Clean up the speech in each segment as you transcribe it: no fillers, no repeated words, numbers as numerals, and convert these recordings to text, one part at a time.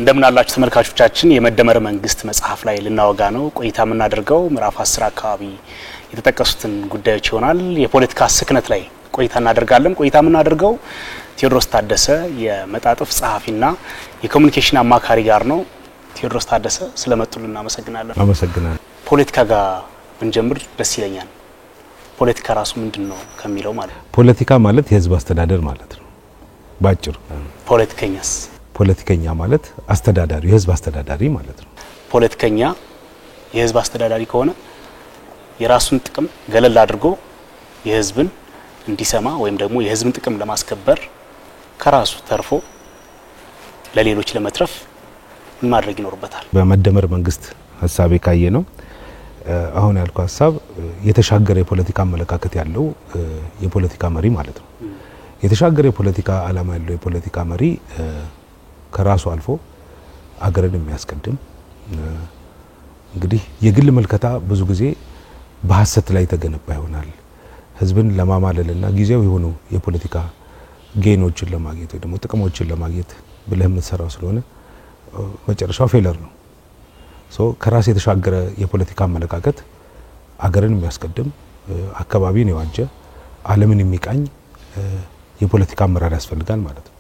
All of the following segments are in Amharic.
እንደምን አላችሁ ተመልካቾቻችን የመደመር መንግስት መጽሐፍ ላይ ልናወጋ ነው ቆይታ የምናደርገው ምዕራፍ 10 አካባቢ የተጠቀሱትን ጉዳዮች ይሆናል የፖለቲካ ስክነት ላይ ቆይታ እናደርጋለን ቆይታ የምናደርገው ቴዎድሮስ ታደሰ የመጣጥፍ ጸሐፊና የኮሙኒኬሽን አማካሪ ጋር ነው ቴዎድሮስ ታደሰ ስለመጡልን እናመሰግናለን ፖለቲካ ጋር ብንጀምር ደስ ይለኛል ፖለቲካ ራሱ ምንድነው ከሚለው ማለት ፖለቲካ ማለት የህዝብ አስተዳደር ማለት ነው ባጭሩ ፖለቲከኛ ማለት አስተዳዳሪ የህዝብ አስተዳዳሪ ማለት ነው ፖለቲከኛ የህዝብ አስተዳዳሪ ከሆነ የራሱን ጥቅም ገለል አድርጎ የህዝብን እንዲሰማ ወይም ደግሞ የህዝብን ጥቅም ለማስከበር ከራሱ ተርፎ ለሌሎች ለመትረፍ ማድረግ ይኖርበታል በመደመር መንግስት ሐሳቤ ካየ ነው አሁን ያልኩት ሐሳብ የተሻገረ የፖለቲካ አመለካከት ያለው የፖለቲካ መሪ ማለት ነው የተሻገረ የፖለቲካ ዓላማ ያለው የፖለቲካ መሪ ከራሱ አልፎ አገርን የሚያስቀድም እንግዲህ የግል መልከታ ብዙ ጊዜ በሐሰት ላይ ተገነባ ይሆናል ህዝብን ለማማለልና ጊዜው የሆኑ የፖለቲካ ጌኖችን ለማግኘት ወይ ደግሞ ጥቅሞችን ለማግኘት ብለህ የምትሰራው ስለሆነ መጨረሻው ፌለር ነው ከራስ የተሻገረ የፖለቲካ አመለካከት አገርን የሚያስቀድም አካባቢን የዋጀ ዓለምን የሚቃኝ የፖለቲካ አመራር ያስፈልጋል ማለት ነው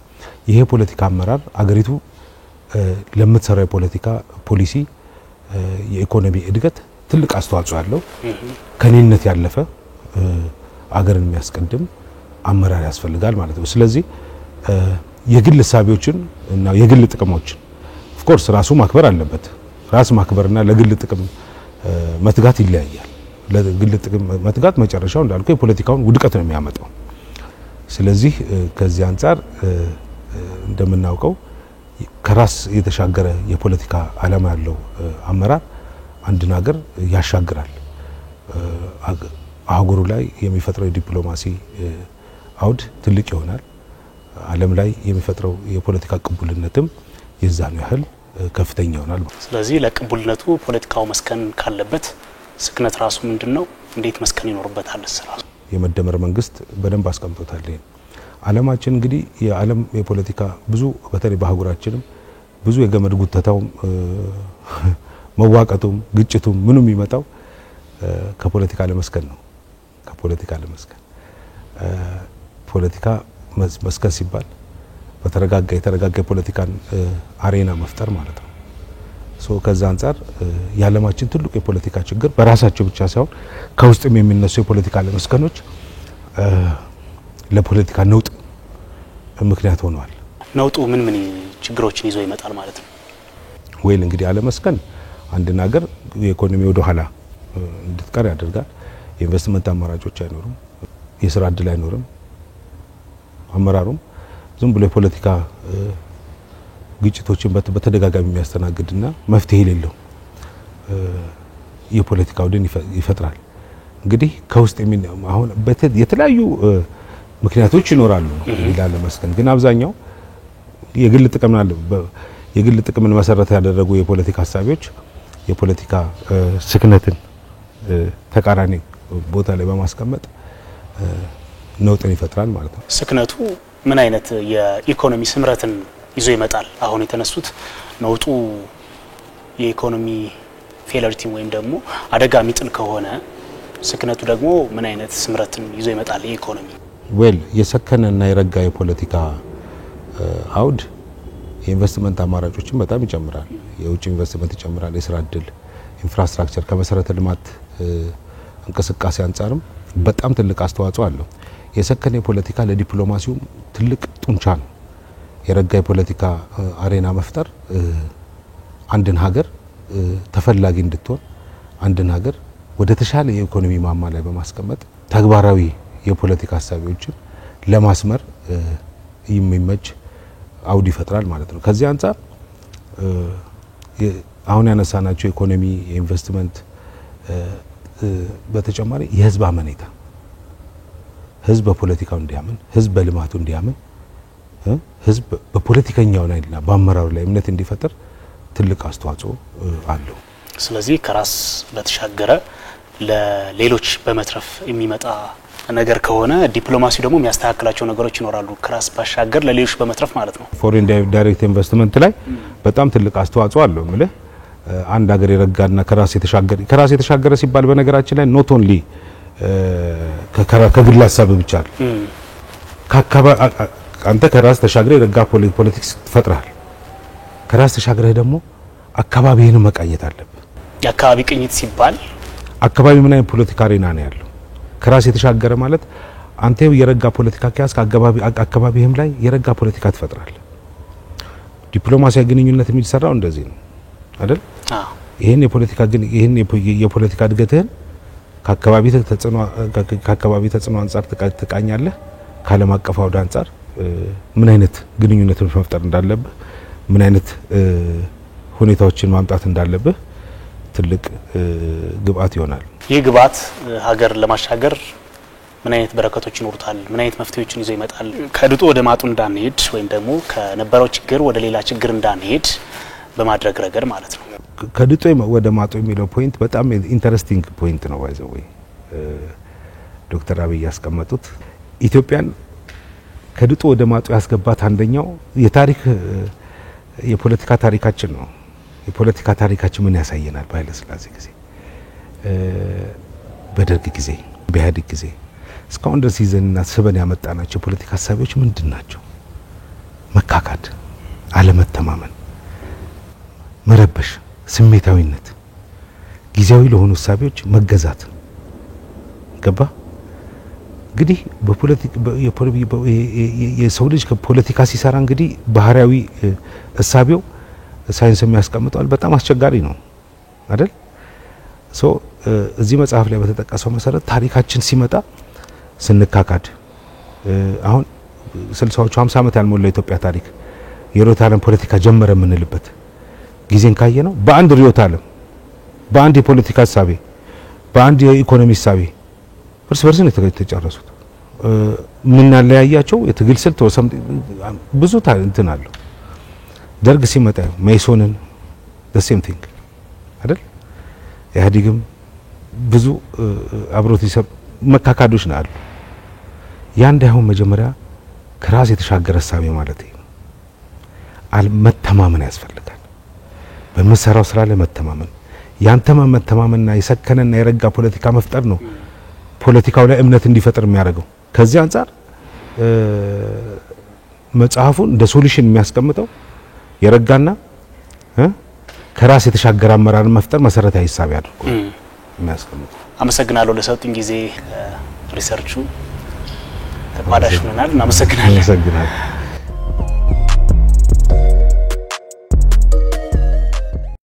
ይሄ ፖለቲካ አመራር አገሪቱ ለምትሰራው የፖለቲካ ፖሊሲ የኢኮኖሚ እድገት ትልቅ አስተዋጽኦ ያለው ከኔነት ያለፈ አገርን የሚያስቀድም አመራር ያስፈልጋል ማለት ነው ስለዚህ የግል ሐሳቦችን እና የግል ጥቅሞችን ኦፍ ኮርስ ራሱ ማክበር አለበት ራስ ማክበርና ለግል ጥቅም መትጋት ይለያያል ለግል ጥቅም መትጋት መጨረሻው እንዳልኩ የፖለቲካውን ውድቀት ነው የሚያመጣው ስለዚህ ከዚህ አንፃር እንደምናውቀው ከራስ የተሻገረ የፖለቲካ ዓላማ ያለው አመራር አንድ ነገር ያሻግራል አህጉሩ ላይ የሚፈጥረው ዲፕሎማሲ አውድ ትልቅ ይሆናል ዓለም ላይ የሚፈጥረው የፖለቲካ ቅቡልነትም የዛኑ ያህል ከፍተኛ ይሆናል ስለዚህ ለቅቡልነቱ ፖለቲካው መስከን ካለበት ስክነት ራሱ ምንድነው እንዴት መስከን ይኖርበታል ራሱ የመደመር መንግስት በደንብ አስቀምጦታል ዓለማችን እንግዲህ የዓለም የፖለቲካ ብዙ በተለይ በአህጉራችንም ብዙ የገመድ ጉተታው መዋቀቱም ግጭቱም ምንም ይመጣው ከፖለቲካ ለመስከን ነው ከፖለቲካ ለመስከን ፖለቲካ መስከን ሲባል የተረጋጋ የፖለቲካን አሬና መፍጠር ማለት ነው ከዛ አንፃር የዓለማችን ትልቁ የፖለቲካ ችግር በራሳቸው ብቻ ሳይሆን ከውስጥም የሚነሱ የፖለቲካ ለመስከኖች ለፖለቲካ ነውጥ ምክንያት ሆነዋል ነውጡ ምን ችግሮችን ይዞ ይመጣል ማለት ነው ወይል እንግዲህ ዓለመስከን አንድ ነገር የኢኮኖሚ ወደ ኋላ እንድትቀር ያደርጋል ኢንቨስትመንት አማራጮች አይኖሩም የሥራ ዕድል አይኖርም አመራሩም ዝም ብሎ የፖለቲካ ግጭቶችን በተደጋጋሚ የሚያስተናግድና መፍትሄ የሌለው የፖለቲካ ውድን ይፈጥራል እንግዲህ ከውስጥ አሁን የተለያዩ ምክንያቶች ይኖራሉ ይላል መስከን ግን አብዛኛው የግል ጥቅምን መሰረት ያደረጉ የፖለቲካ ሐሳቦች የፖለቲካ ስክነትን ተቃራኒ ቦታ ላይ በማስቀመጥ ነውጥን ይፈጥራል ማለት ነው ስክነቱ ምን አይነት የኢኮኖሚ ስምረትን ይዞ ይመጣል አሁን የተነሱት ነውጡ የኢኮኖሚ ፌለሪቲ ወይም ደግሞ አደጋ ሚጥል ከሆነ ስክነቱ ደግሞ ምን አይነት ስምረትን ይዞ ይመጣል የኢኮኖሚ የሰከነና የረጋ የፖለቲካ አውድ የኢንቨስትመንት አማራጮችን በጣም ይጨምራል የውጭ ኢንቨስትመንት ይጨምራል የሥራ ዕድል ኢንፍራስትራክቸር ከመሰረተ ልማት እንቅስቃሴ አንፃርም በጣም ትልቅ አስተዋጽኦ አለው የሰከነ የፖለቲካ ለዲፕሎማሲው ትልቅ ጡንቻ ነው የረጋ የፖለቲካ አሬና መፍጠር አንድን ሀገር ተፈላጊ እንድትሆን አንድን ሀገር ወደ ተሻለ የኢኮኖሚ ማማ ላይ በማስቀመጥ ተግባራዊ የፖለቲካ ሐሳቦችን ለማስመር የሚመች አውድ ይፈጥራል ማለት ነው ከዚህ አንፃር አሁን ያነሳናቸው ኢኮኖሚ ኢንቨስትመንት በተጨማሪ የህዝብ አመኔታ ህዝብ በፖለቲካው እንዲያምን ህዝብ በልማቱ እንዲያምን ህዝብ በፖለቲከኛው ላይና በአመራሩ ላይ እምነት እንዲፈጠር ትልቅ አስተዋጽኦ አለው ስለዚህ ከራስ በተሻገረ ለሌሎች በመትረፍ የሚመጣ ነገር ከሆነ ዲፕሎማሲው ደግሞ የሚያስተካክላቸው ነገሮች ይኖራሉ ከራስ ባሻገር ለሌሎች በመትረፍ ማለት ነው ፎሬን ዳይሬክት ኢንቨስትመንት ላይ በጣም ትልቅ አስተዋጽኦ አለው ማለት አንድ ሀገር የረጋና ከራስ የተሻገረ ሲባል በነገራችን ላይ ኖት ኦንሊ ከግል ሀሳብ ብቻ አንተ ከራስ ተሻግረ የረጋ ፖለቲክስ ትፈጥራል ከራስ ተሻግረህ ደግሞ አካባቢህን መቃኘት አለበት የአካባቢ ቅኝት ሲባል አካባቢ ምን አይነት ፖለቲካ አሬና ነው ያለው ከራስ የተሻገረ ማለት አንተ የረጋ ፖለቲካ ከያስ አካባቢህም ላይ የረጋ ፖለቲካ ትፈጥራለህ ዲፕሎማሲያዊ ግንኙነት የሚሰራው እንደዚህ ነው አይደል ይሄን የፖለቲካ እድገትህን ከአካባቢ ተጽዕኖ አንፃር ትቃኛለህ ከዓለም አቀፍ አውድ አንፃር ምን አይነት ግንኙነትን መፍጠር እንዳለብህ ምን አይነት ሁኔታዎችን ማምጣት እንዳለብህ ትልቅ ግብአት ይሆናል ይህ ግብአት ሀገር ለማሻገር ምን አይነት በረከቶች ይኖሩታል ምን አይነት መፍትሄዎችን ይዞ ይመጣል ከድጡ ወደ ማጡ እንዳንሄድ ወይም ደግሞ ከነበረው ችግር ወደ ሌላ ችግር እንዳንሄድ በማድረግ ረገድ ማለት ነው ከድጡ ወደ ማጡ የሚለው ፖይንት በጣም ኢንተረስቲንግ ፖይንት ነው ባይዘው ዶክተር አብይ ያስቀመጡት ኢትዮጵያን ከድጡ ወደ ማጡ ያስገባት አንደኛው የፖለቲካ ታሪካችን ነው የፖለቲካ ታሪካችን ምን ያሳየናል በኃይለ ሥላሴ ጊዜ በደርግ ጊዜ በኢህአዴግ ጊዜ እስካሁን ድረስ ይዘንና ስበን ያመጣናቸው የፖለቲካ ሀሳቦች ምንድናቸው መካካድ አለመተማመን መረበሽ ስሜታዊነት ጊዜያዊ ለሆኑ ሀሳቦች መገዛት ገባ እንግዲህ የሰው ልጅ ከፖለቲካ ሲሰራ እንግዲህ ባህሪያዊ ሀሳቢው ሳይንስ የሚያስቀምጠዋል በጣም አስቸጋሪ ነው አይደል እዚህ መጽሐፍ ላይ በተጠቀሰው መሰረት ታሪካችን ሲመጣ ስንካካድ አሁን 60ዎቹ 50 ዓመት ያልሞላ ኢትዮጵያ ታሪክ የሮት ዓለም ፖለቲካ ጀመረ ምንልበት ጊዜን ካየ ነው በአንድ ሪዮት ዓለም በአንድ የፖለቲካ ሐሳቤ በአንድ የኢኮኖሚ ሐሳቤ እርስ በርስ ነው የተጨረሱት ምን ያለያያቸው የትግል ስልት ብዙ እንትን አለው ደርግ ሲመጣ ሜሶንን the same thing አይደል ኢህአዴግም ብዙ አብሮት ይሰብ መካካዶች ነው አሉ ያ እንዳይሆን መጀመሪያ ከራስ የተሻገረ ሐሳቤ ማለት ነው መተማመን ያስፈልጋል በመሰራው ስራ ላይ መተማመን ያንተ መተማመንና የሰከነና የረጋ ፖለቲካ መፍጠር ነው ፖለቲካው ላይ እምነት እንዲፈጠር የሚያደርገው ከዚህ አንፃር መጽሐፉን እንደ ሶሉሽን የሚያስቀምጠው የረጋና ከራስ የተሻገረ አመራር መፍጠር መሰረታዊ ሐሳብ ያድርጉ የሚያስቀምጠው አመሰግናለሁ ለሰጡኝ ጊዜ ሪሰርቹ ተቋዳሽ ሆነናል እናመሰግናለን